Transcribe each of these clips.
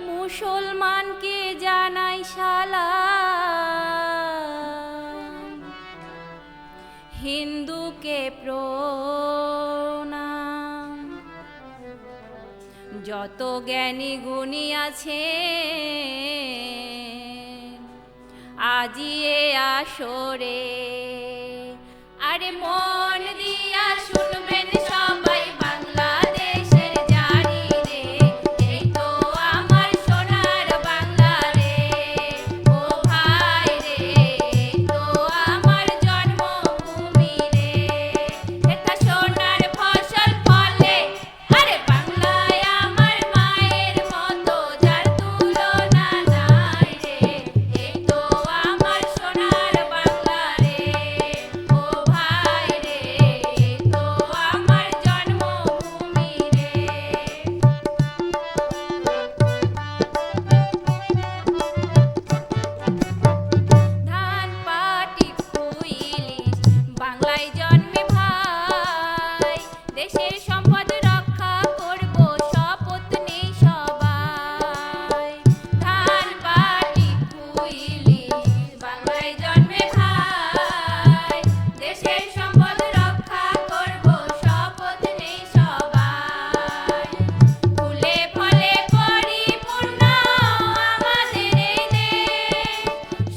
মুসলমানকে জানাই সালাম, হিন্দুকে প্রণাম। যত জ্ঞানী গুণী আছে আজি এ আসরে, আরে মন দিয়া শুনবেন সবাই বাংলাদেশের জারি রে, এই তো আমার সোনার বাংলা রে, ও ভাই রে, এই তো আমার জন্মভূমি রে, এটা সোনার ফসল ফলে, আরে বাংলায় আমার মায়ের মতো যার তুলনা নাই রে, এই তো আমার সোনার বাংলা রে, ও ভাই রে, এই তো আমার জন্মভূমি রে। ধান পাটি কুইলিশ বাংলায় জন্মে ভাই, দেশের সম্পদ রক্ষা করব শপথ নেই সবাই। ধান পাটি কুইলিশ বাংলায় জন্মে ভাই, দেশের সম্পদ রক্ষা করব শপথ নেই সবাই। ফুলে ফলে পরিপূর্ণ আমাদের এই দেশ,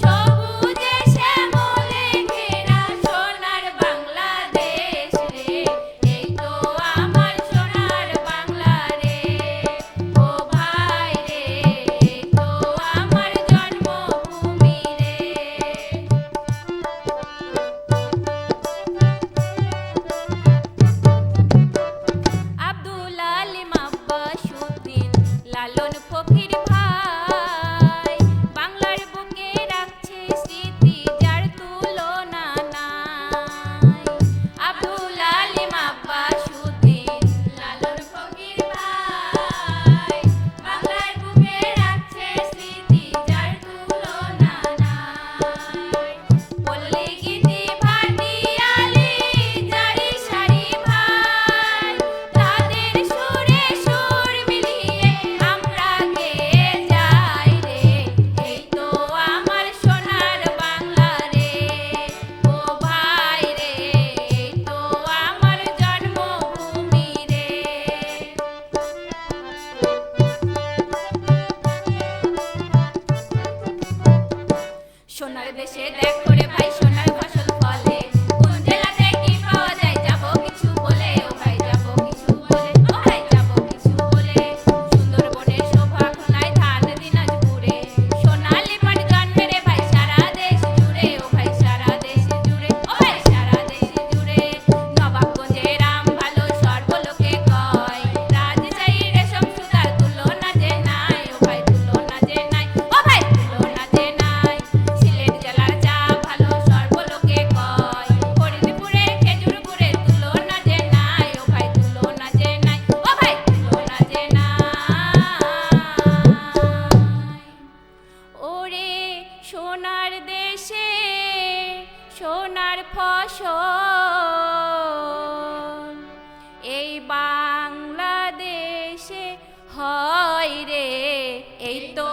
সবুজে শ্যামলে ঘেরা সোনার বাংলাদেশ রে, এই তো আমার সোনার বাংলা রে, ও ভাই রে, এই তো আমার জন্মভূমি রে। আব্দুল আলিম আব্বাসউদ্দিন লালন ফকির ভাই, বাংলার বুকে রাখছে স্মৃতি যার তুলনা নাই। আব্দুল আলিম আব্বাসউদ্দিন লালন ফকির ভাই, বাংলার বুকে রাখছে স্মৃতি যার তুলনা নাই। পল্লী গীতি ভাটিয়ালি জারি সারি ভাই, তাদের সুরে সুর মিলিয়ে আমরা গেয়ে যাই রে, এই তো আমার সোনার বাংলা রে, ও ভাই রে, এই তো আমার জন্মভূমি রে। সোনার দেশে দেখো রে ভাই সোনার ফসল ফলে, কোন জেলাতে কি পাওয়া যায় যাবো কিছু বলে, ও ভাই যাবো কিছু বলে, ও ভাই যাবো কিছু বলে। সুন্দরবনের শোভা খুনায় ধান দিনাজপুরে, সোনালি পাট জন্মে রে ভাই সারা দেশ জুড়ে, ও ভাই সারা দেশ জুড়ে, ও ভাই সারা দেশ জুড়ে। নবাবগঞ্জের আম ভালো সর্বলোকে কয়, রাজশাহীর রেশম সুতার তুলনা যে নাই, ও ভাই তুলনা যে নাই, ও ভাই তুলনা যে নাই। সিলেট জেলার চা ভালো সর্বলোকে কয়, ফরিদপুরের খেজুর গুড়ের তুলনা যে নাই, ও ভাই তুলনা যে নাই, ও ভাই তুলনা যে নাই। ওরে সোনার দেশে সোনার ফসল, এই বাংলাদেশে হয় রে, এই তো